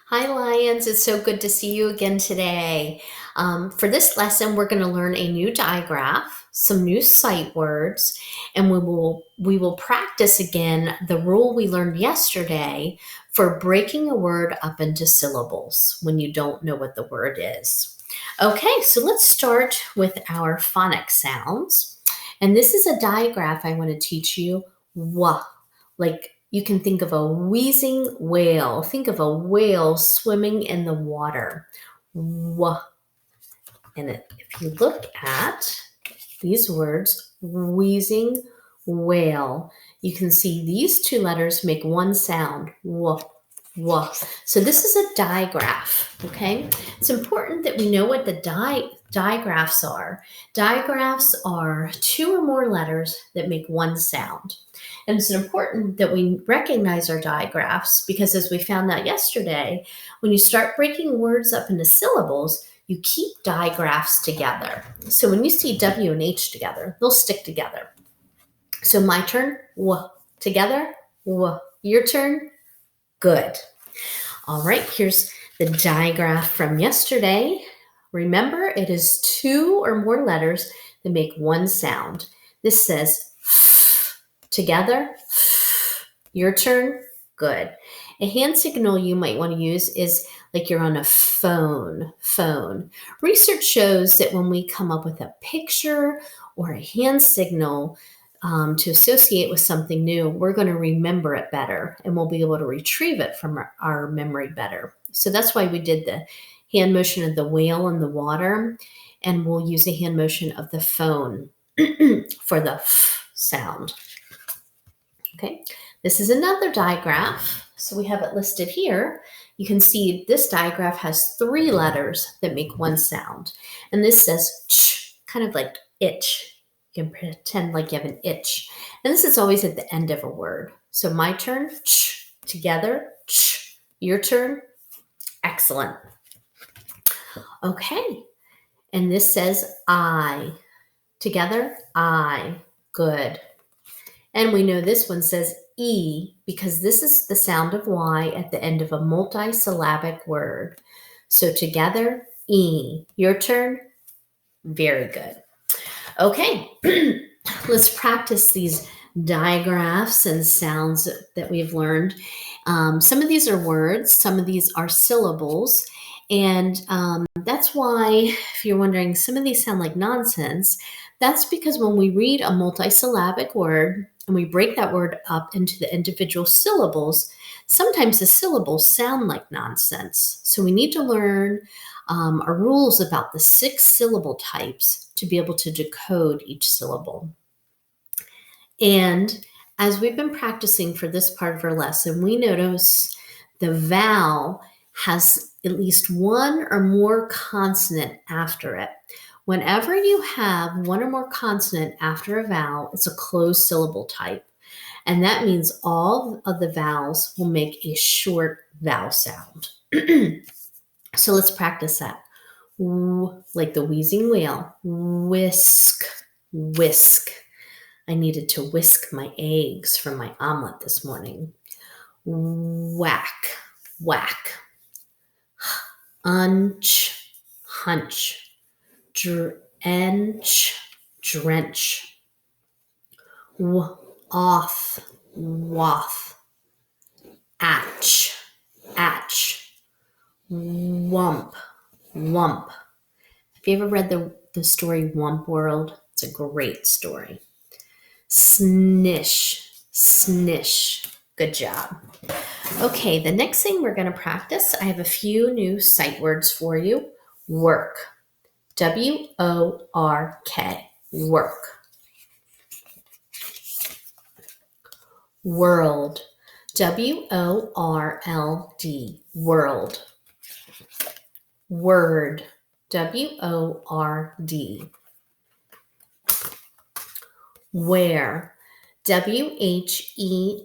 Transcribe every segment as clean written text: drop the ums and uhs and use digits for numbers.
Hi, Lions. It's so good to see you again today. For this lesson, we're going to learn a new digraph, some new sight words, and we will practice again the rule we learned yesterday for breaking a word up into syllables when you don't know what the word is. Okay, so let's start with our phonics sounds. And this is a digraph I want to teach you. Wah, like you can think of a wheezing whale. Think of a whale swimming in the water. Wah. And if you look at these words, wheezing whale, you can see these two letters make one sound. Wah, wah. So this is a digraph, okay? It's important that we know what the digraphs are. Digraphs are two or more letters that make one sound. And it's important that we recognize our digraphs because, as we found out yesterday, when you start breaking words up into syllables, you keep digraphs together. So when you see W and H together, they'll stick together. So my turn, W. Together, W. Your turn, good. All right, here's the digraph from yesterday. Remember, it is two or more letters that make one sound. This says f. Together, f. Your turn, good. A hand signal you might want to use is like you're on a phone. Research shows that when we come up with a picture or a hand signal to associate with something new, we're going to remember it better and we'll be able to retrieve it from our memory better. So that's why we did the hand motion of the whale in the water, and we'll use a hand motion of the phone for the f sound. Okay, this is another digraph. So we have it listed here. You can see this digraph has three letters that make one sound. And this says ch, kind of like itch. You can pretend like you have an itch. And this is always at the end of a word. So my turn, ch, together, ch. Your turn, excellent. Okay, and this says I. Together, I, good. And we know this one says E because this is the sound of Y at the end of a multi-syllabic word. So together, E. Your turn, very good. Okay, let's practice these digraphs and sounds that we've learned. Some of these are words, some of these are syllables, and that's why, if you're wondering, some of these sound like nonsense. That's because when we read a multi-syllabic word and we break that word up into the individual syllables, sometimes the syllables sound like nonsense. So we need to learn our rules about the 6 syllable types to be able to decode each syllable. And as we've been practicing for this part of our lesson, we notice the vowel has at least one or more consonant after it. Whenever you have one or more consonant after a vowel, it's a closed syllable type. And that means all of the vowels will make a short vowel sound. So let's practice that. Like the wheezing whale. Whisk, whisk. I needed to whisk my eggs from my omelet this morning. Whack, whack. Unch, hunch. Drench, drench. Off, waff. Atch, atch. Wump, wump. Have you ever read the story Wump World? It's a great story. Snish, snish. Good job. Okay, the next thing we're going to practice, I have a few new sight words for you. Work. W-O-R-K. Work. World. W-O-R-L-D. World. Word. W-O-R-D. Where. W-H-E-R-E.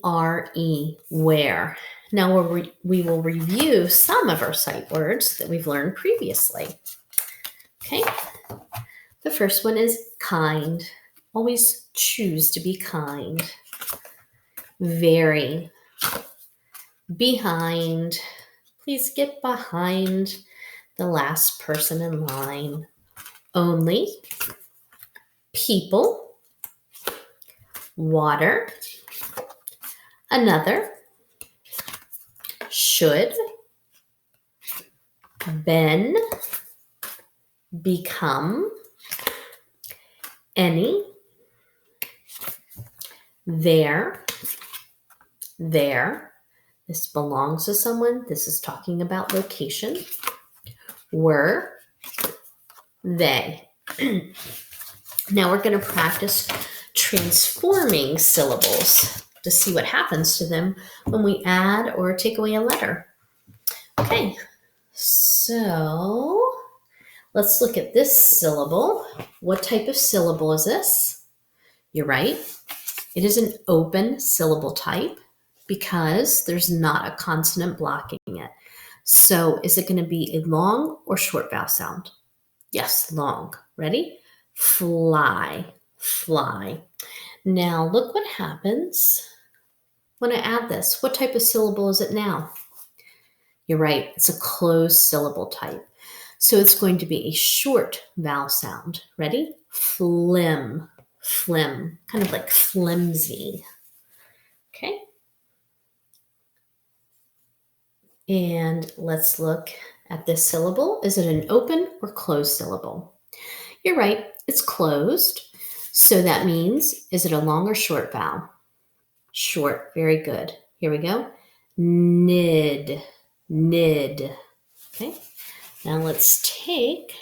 Where. Now we will review some of our sight words that we've learned previously. Okay. The first one is kind. Always choose to be kind. Very. Behind. Please get behind the last person in line. Only, people, water, another, should, been, become, any, there. This belongs to someone. This is talking about location. Were, they. Now we're going to practice transforming syllables to see what happens to them when we add or take away a letter. Okay, so let's look at this syllable. What type of syllable is this? You're right. It is an open syllable type because there's not a consonant blocking it. So is it going to be a long or short vowel sound? Yes, long. Ready? Fly, fly. Now look what happens when I add this. What type of syllable is it now? You're right, it's a closed syllable type. So it's going to be a short vowel sound. Ready? Flim, flim, kind of like flimsy. Okay. And let's look at this syllable. Is it an open or closed syllable? You're right, it's closed. So that means, is it a long or short vowel? Short, very good. Here we go. Nid, nid. Okay, now let's take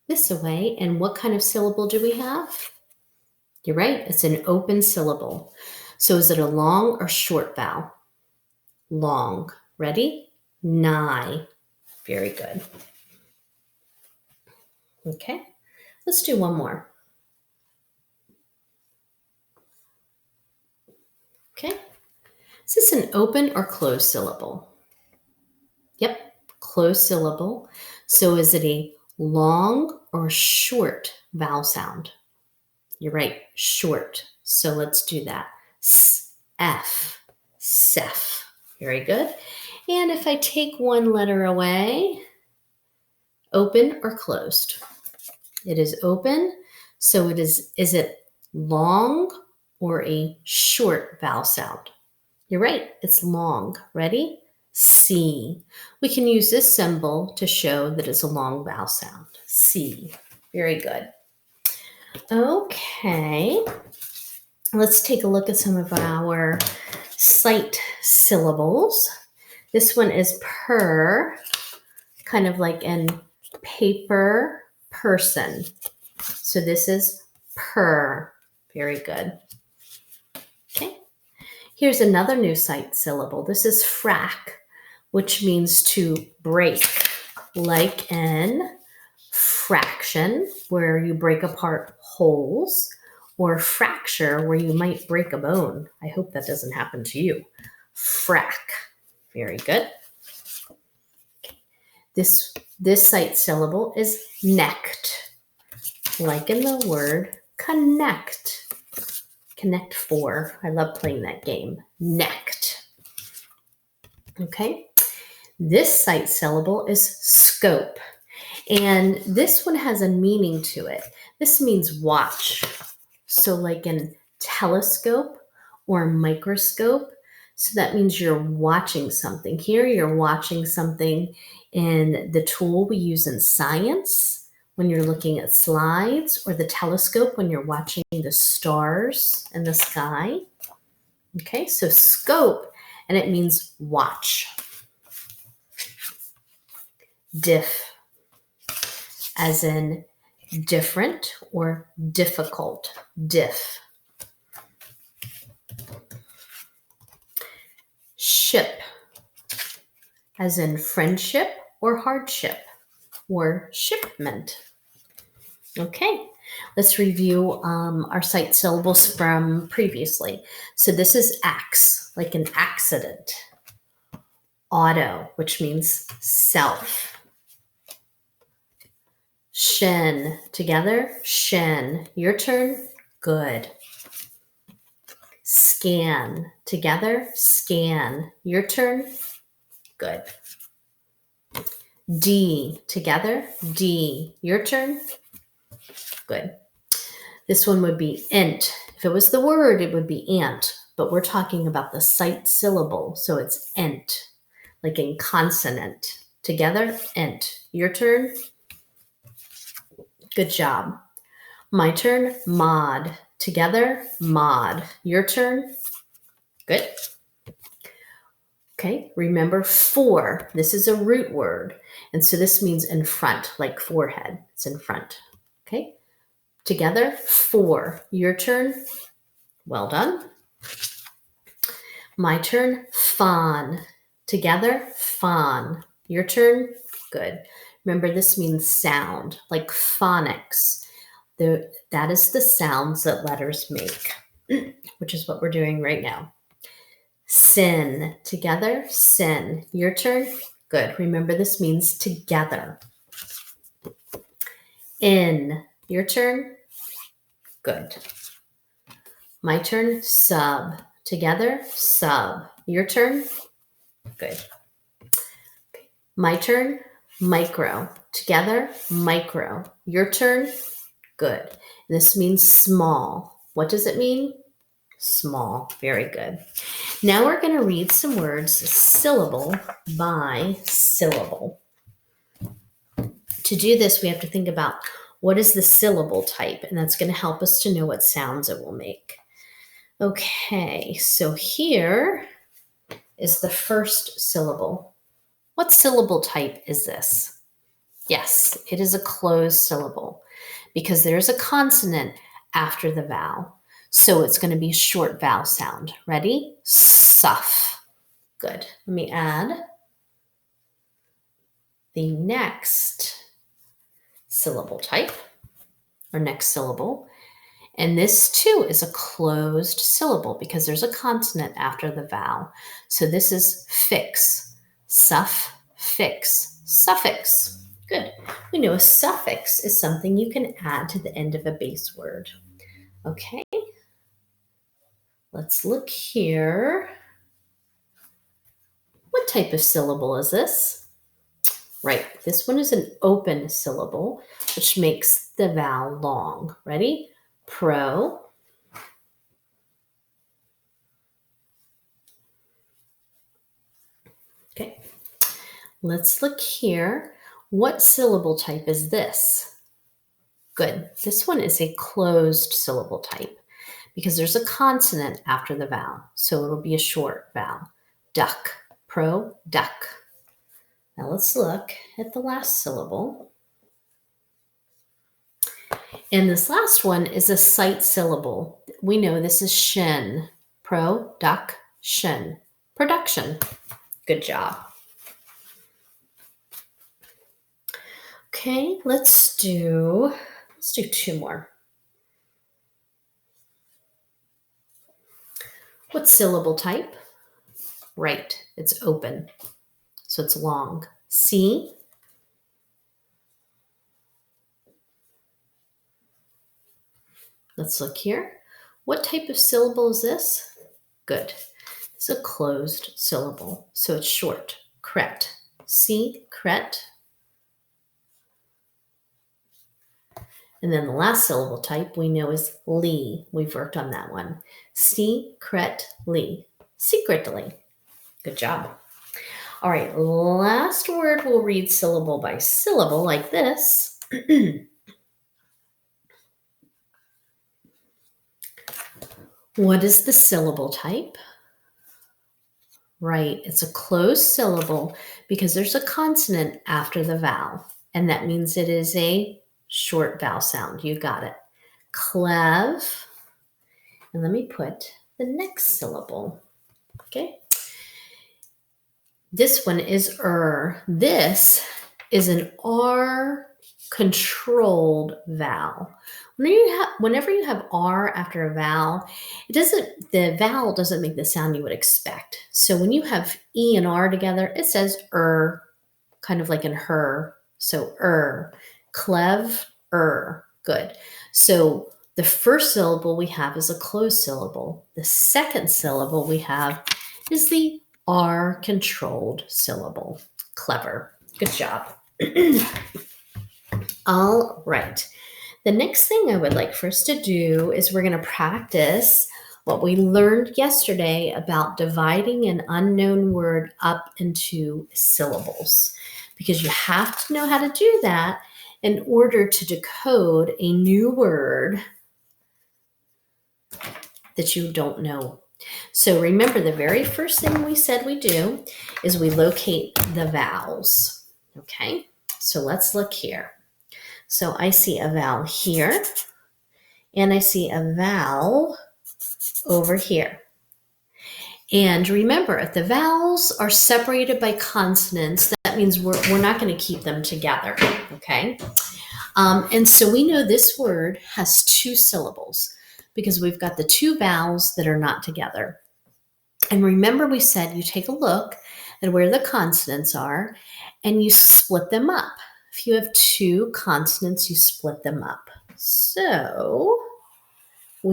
this away. And what kind of syllable do we have? You're right, it's an open syllable. So is it a long or short vowel? Long. Ready? Nigh. Very good. Okay, let's do one more. Okay, is this an open or closed syllable? Yep, closed syllable. So is it a long or short vowel sound? You're right, short. So let's do that. S-F, sef. Very good. And if I take one letter away, open or closed? It is open. So is it long or a short vowel sound? You're right, it's long. Ready? C. We can use this symbol to show that it's a long vowel sound. C. Very good. Okay, let's take a look at some of our sight syllables. This one is per, kind of like in paper, person. So this is per. Very good. Okay, here's another new sight syllable. This is frac, which means to break, like in fraction, where you break apart wholes, or fracture, where you might break a bone. I hope that doesn't happen to you. Frac. Very good. This sight syllable is necked, like in the word connect. Connect Four. I love playing that game. Necked. Okay. This sight syllable is scope. And this one has a meaning to it. This means watch. So like in telescope or microscope. So that means you're watching something. Here you're watching something in the tool we use in science when you're looking at slides, or the telescope when you're watching the stars in the sky. Okay, so scope, and it means watch. Diff, as in different or difficult. Diff. Ship, as in friendship or hardship, or shipment. Okay, let's review our sight syllables from previously. So this is ax, like an accident. Auto, which means self. Shin, together, shin. Your turn. Good. Scan. Together, scan. Your turn. Good. D. Together, D. Your turn. Good. This one would be int. If it was the word, it would be ant, but we're talking about the sight syllable, so it's ent, like in consonant. Together, ent. Your turn. Good job. My turn, mod. Together, mod. Your turn. Good. Okay, remember for. This is a root word, and so this means in front, like forehead. It's in front. Okay, together, for. Your turn. Well done. My turn, fawn. Together, fawn. Your turn. Good. Remember, this means sound, like phonics. That is the sounds that letters make, which is what we're doing right now. Sin. Together, sin. Your turn. Good. Remember, this means together. In. Your turn. Good. My turn, sub. Together, sub. Your turn. Good. My turn, micro. Together, micro. Your turn. Good. This means small. What does it mean? Small. Very good. Now we're going to read some words syllable by syllable. To do this, we have to think about what is the syllable type, and that's going to help us to know what sounds it will make. Okay, so here is the first syllable. What syllable type is this? Yes, it is a closed syllable because there's a consonant after the vowel. So it's going to be a short vowel sound. Ready? Suff. Good. Let me add the next syllable type, or next syllable. And this too is a closed syllable because there's a consonant after the vowel. So this is fix, suff, fix, suffix. Good. We know a suffix is something you can add to the end of a base word. Okay. Let's look here. What type of syllable is this? Right. This one is an open syllable, which makes the vowel long. Ready? Pro. Okay, let's look here. What syllable type is this? Good. This one is a closed syllable type because there's a consonant after the vowel, so it'll be a short vowel. Duck. Pro, duck. Now let's look at the last syllable. And this last one is a sight syllable. We know this is shin. Pro, duck, shin. Production. Good job. Okay, let's do two more. What syllable type? Right, it's open, so it's long. C. Let's look here. What type of syllable is this? Good. It's a closed syllable, so it's short. Cret. C, cret. And then the last syllable type we know is lee. We've worked on that one. Secretly. Secretly. Good job. All right, last word we'll read syllable by syllable like this. What is the syllable type? Right, it's a closed syllable because there's a consonant after the vowel, and that means it is a short vowel sound. You got it. Clev. And let me put the next syllable. Okay. This one is This is an R controlled vowel. Whenever you have R after a vowel, the vowel doesn't make the sound you would expect. So when you have E and R together, it says kind of like in her. So clev, Good. So The first syllable we have is a closed syllable. The second syllable we have is the R-controlled syllable. Clever. Good job. All right. The next thing I would like for us to do is we're going to practice what we learned yesterday about dividing an unknown word up into syllables, because you have to know how to do that in order to decode a new word that you don't know. So remember, the very first thing we said we do is we locate the vowels. Okay, so let's look here. So I see a vowel here, and I see a vowel over here. And remember, if the vowels are separated by consonants, that means we're not going to keep them together, okay? And so we know this word has two syllables because we've got the two vowels that are not together. And remember, we said you take a look at where the consonants are and you split them up. If you have two consonants, you split them up. So we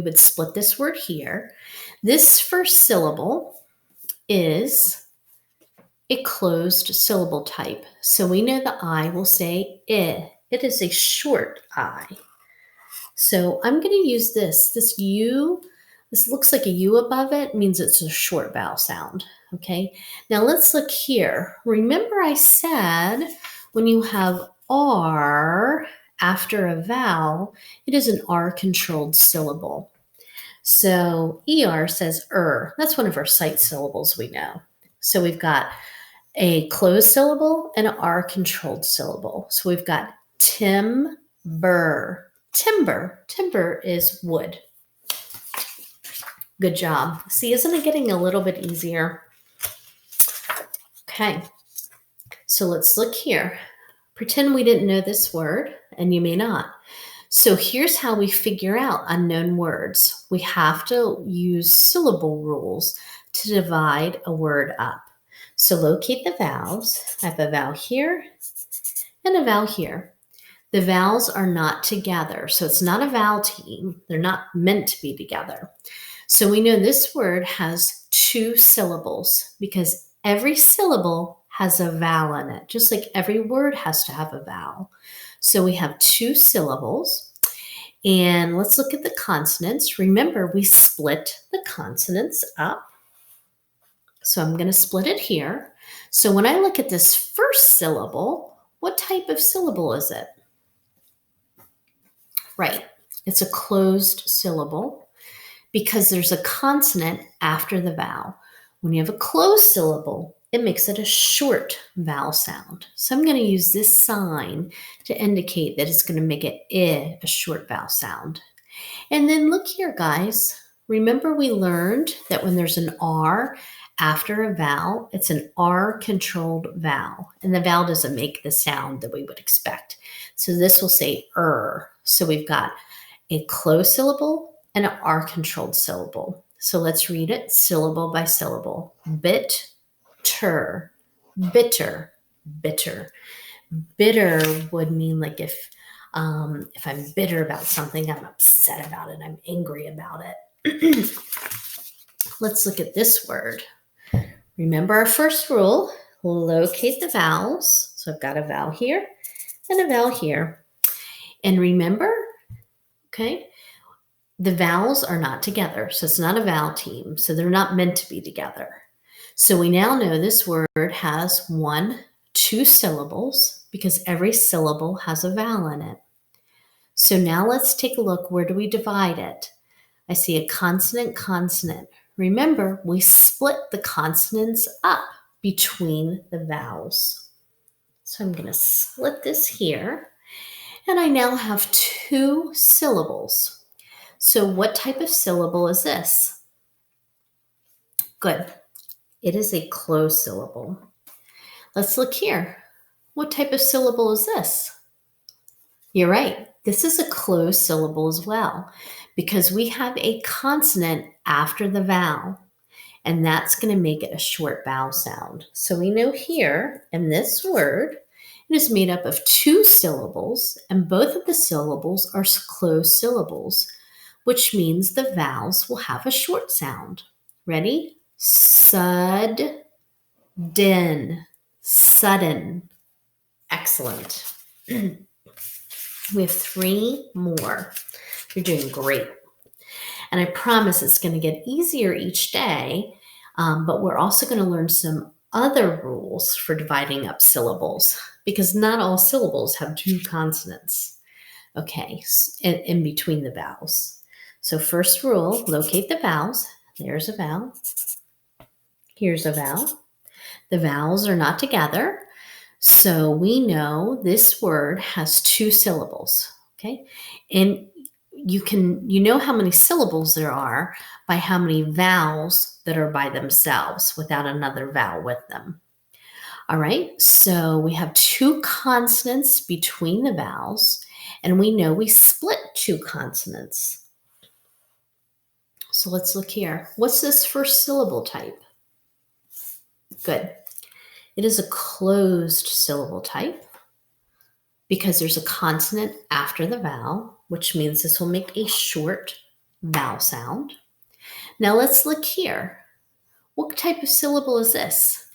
would split this word here. This first syllable is a closed syllable type. So we know the I will say I. It is a short I. So I'm going to use this U. This looks like a U above it, means it's a short vowel sound. Okay. Now let's look here. Remember I said when you have R after a vowel, it is an R-controlled syllable. So ER says That's one of our sight syllables we know. So we've got a closed syllable and an R-controlled syllable. So we've got timber. Timber is wood. Good job. See, isn't it getting a little bit easier? Okay, so let's look here. Pretend we didn't know this word, and you may not. So here's how we figure out unknown words. We have to use syllable rules to divide a word up. So locate the vowels. I have a vowel here and a vowel here. The vowels are not together, so it's not a vowel team. They're not meant to be together. So we know this word has two syllables because every syllable has a vowel in it, just like every word has to have a vowel. So we have two syllables. And let's look at the consonants. Remember, we split the consonants up. So I'm going to split it here. So when I look at this first syllable, what type of syllable is it? Right, it's a closed syllable because there's a consonant after the vowel. When you have a closed syllable, it makes it a short vowel sound. So I'm going to use this sign to indicate that it's going to make it I, a short vowel sound. And then look here, guys. Remember we learned that when there's an R after a vowel, it's an R-controlled vowel. And the vowel doesn't make the sound that we would expect. So this will say So we've got a closed syllable and an R-controlled syllable. So let's read it syllable by syllable. Bitter, bitter, bitter. Bitter would mean like if I'm bitter about something, I'm upset about it, I'm angry about it. Let's look at this word. Remember our first rule, locate the vowels. So I've got a vowel here and a vowel here. And remember, okay, the vowels are not together. So it's not a vowel team. So they're not meant to be together. So we now know this word has two syllables because every syllable has a vowel in it. So now let's take a look. Where do we divide it? I see a consonant, consonant. Remember, we split the consonants up between the vowels. So I'm going to split this here. And I now have two syllables. So what type of syllable is this? Good. It is a closed syllable. Let's look here. What type of syllable is this? You're right. This is a closed syllable as well because we have a consonant after the vowel, and that's going to make it a short vowel sound. So we know here in this word, It is made up of two syllables, and both of the syllables are closed syllables, which means the vowels will have a short sound. Ready? Sud, din, sudden. Excellent. We have 3 more. You're doing great. And I promise it's going to get easier each day, but we're also going to learn some other rules for dividing up syllables because not all syllables have 2 consonants, okay, in between the vowels. So first rule, locate the vowels. There's a vowel. Here's a vowel. The vowels are not together, so we know this word has 2 syllables, okay? And you know how many syllables there are by how many vowels that are by themselves without another vowel with them. All right, so we have 2 consonants between the vowels, and we know we split 2 consonants. So let's look here. What's this first syllable type? Good. It is a closed syllable type because there's a consonant after the vowel, which means this will make a short vowel sound. Now let's look here. What type of syllable is this?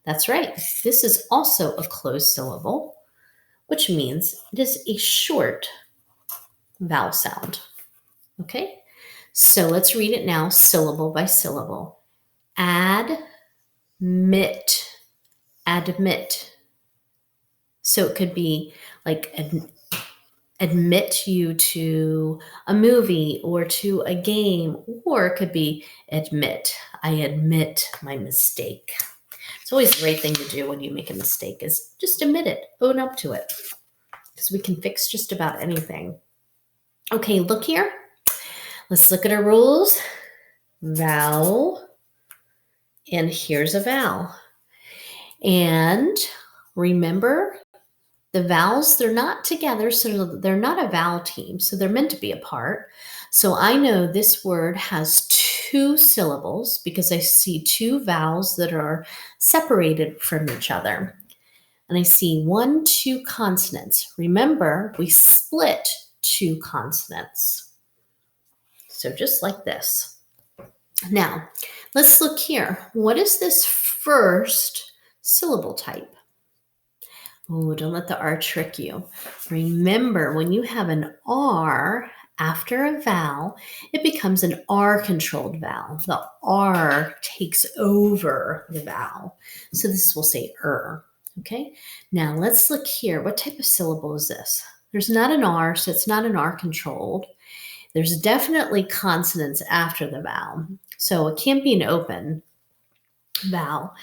That's right. This is also a closed syllable, which means it is a short vowel sound. Okay? So let's read it now syllable by syllable. Admit, admit. So it could be like admit you to a movie or to a game, or it could be admit, I admit my mistake. It's always a great thing to do when you make a mistake is just admit it, own up to it, because we can fix just about anything. Okay, look here. Let's look at our rules. Vowel, and here's a vowel. And remember, the vowels, they're not together, so they're not a vowel team, so they're meant to be apart. So I know this word has 2 syllables because I see 2 vowels that are separated from each other. And I see 1, 2 consonants. Remember, we split 2 consonants. So just like this. Now, let's look here. What is this first syllable type? Oh, don't let the R trick you. Remember, when you have an R after a vowel, it becomes an R-controlled vowel. The R takes over the vowel. So this will say okay? Now let's look here. What type of syllable is this? There's not an R, so it's not an R-controlled. There's definitely consonants after the vowel. So it can't be an open vowel.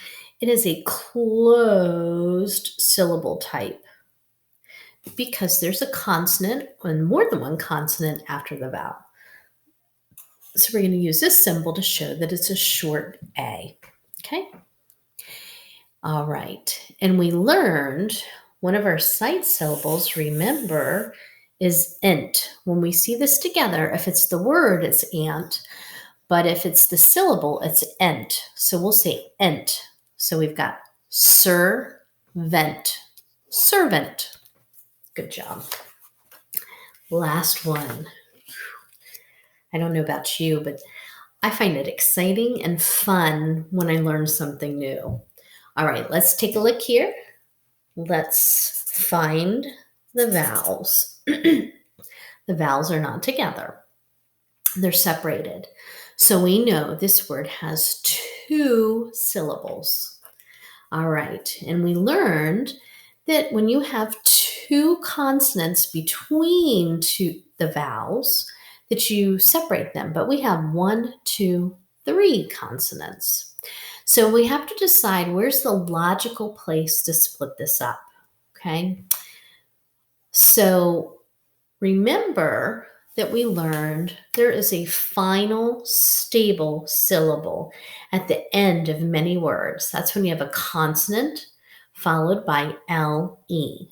It is a closed syllable type because there's a consonant and more than one consonant after the vowel. So we're going to use this symbol to show that it's a short A. Okay? All right. And we learned one of our sight syllables, remember, is ent. When we see this together, if it's the word, it's ant. But if it's the syllable, it's ent. So we'll say ent. So we've got servant, servant. Good job. Last one. I don't know about you, but I find it exciting and fun when I learn something new. All right, let's take a look here. Let's find the vowels. The vowels are not together. They're separated. So we know this word has 2 syllables. All right, and we learned that when you have 2 consonants between the vowels, that you separate them, but we have 1, 2, 3 consonants. So we have to decide where's the logical place to split this up, okay? So remember that we learned there is a final stable syllable at the end of many words. That's when you have a consonant followed by LE.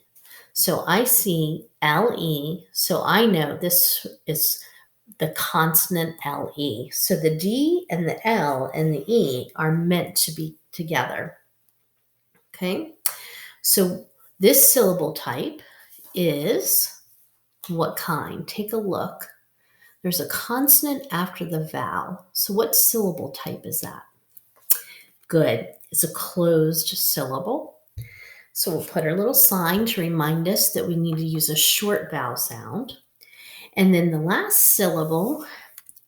So I see LE, so I know this is the consonant LE. So the D and the L and the E are meant to be together. Okay? So This syllable type is what kind? Take a look. There's a consonant after the vowel. So what syllable type is that? Good. It's a closed syllable. So we'll put our little sign to remind us that we need to use a short vowel sound. And then the last syllable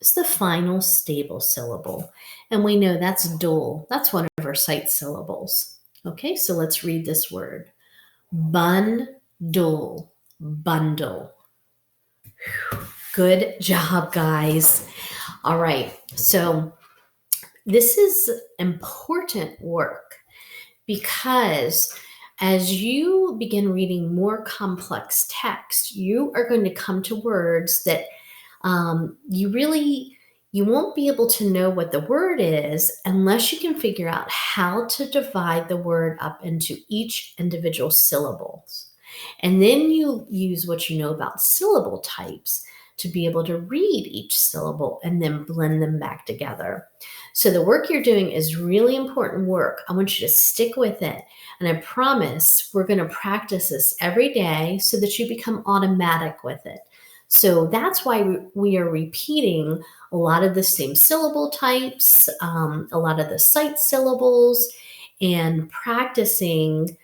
is the final stable syllable. And we know that's dull. That's one of our sight syllables. Okay, so let's read this word. Bundle, bundle. Good job, guys. All right, so this is important work because as you begin reading more complex text, you are going to come to words that you won't be able to know what the word is unless you can figure out how to divide the word up into each individual syllables. And then you use what you know about syllable types to be able to read each syllable and then blend them back together. So the work you're doing is really important work. I want you to stick with it. And I promise we're going to practice this every day so that you become automatic with it. So that's why we are repeating a lot of the same syllable types, a lot of the sight syllables, and practicing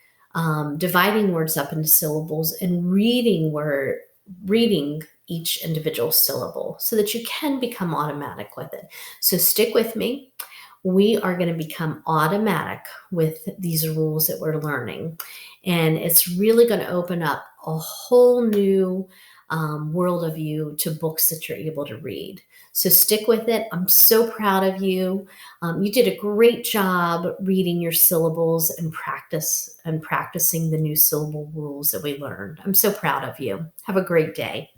dividing words up into syllables and reading each individual syllable so that you can become automatic with it. So stick with me. We are going to become automatic with these rules that we're learning. And it's really going to open up a whole new world of you to books that you're able to read. So stick with it. I'm so proud of you. You did a great job reading your syllables and practicing the new syllable rules that we learned. I'm so proud of you. Have a great day.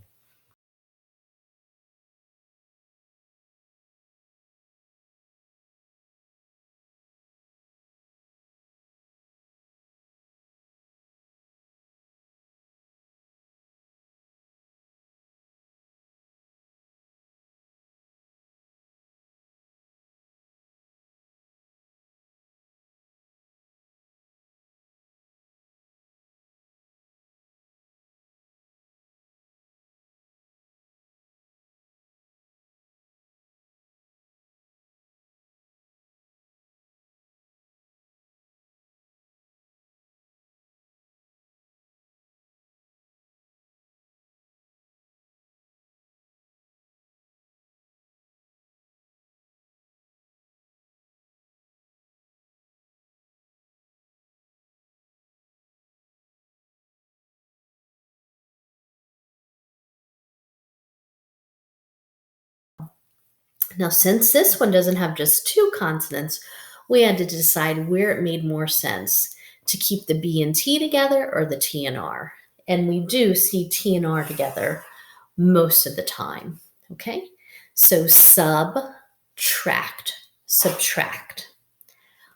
Now, since this one doesn't have just two consonants, we had to decide where it made more sense to keep the B and T together or the T and R. And we do see T and R together most of the time. Okay? So subtract, subtract.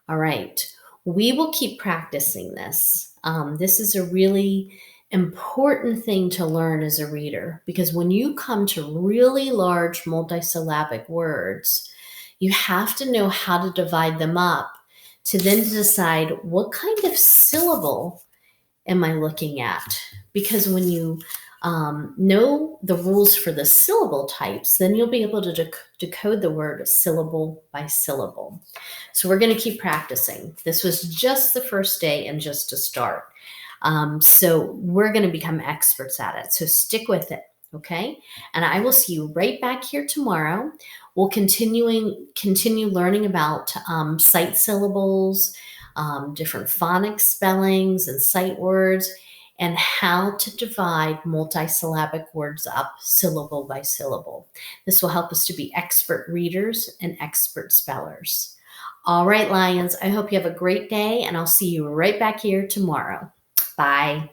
All right. We will keep practicing this. This is a really important thing to learn as a reader because when you come to really large multisyllabic words, you have to know how to divide them up to then decide what kind of syllable am I looking at? Because when you know the rules for the syllable types, then you'll be able to decode the word syllable by syllable. So we're going to keep practicing. This was just the first day and just a start. So we're going to become experts at it. So stick with it. Okay. And I will see you right back here tomorrow. We'll continue learning about sight syllables, different phonics spellings and sight words, and how to divide multisyllabic words up syllable by syllable. This will help us to be expert readers and expert spellers. All right, Lions, I hope you have a great day, and I'll see you right back here tomorrow. Bye.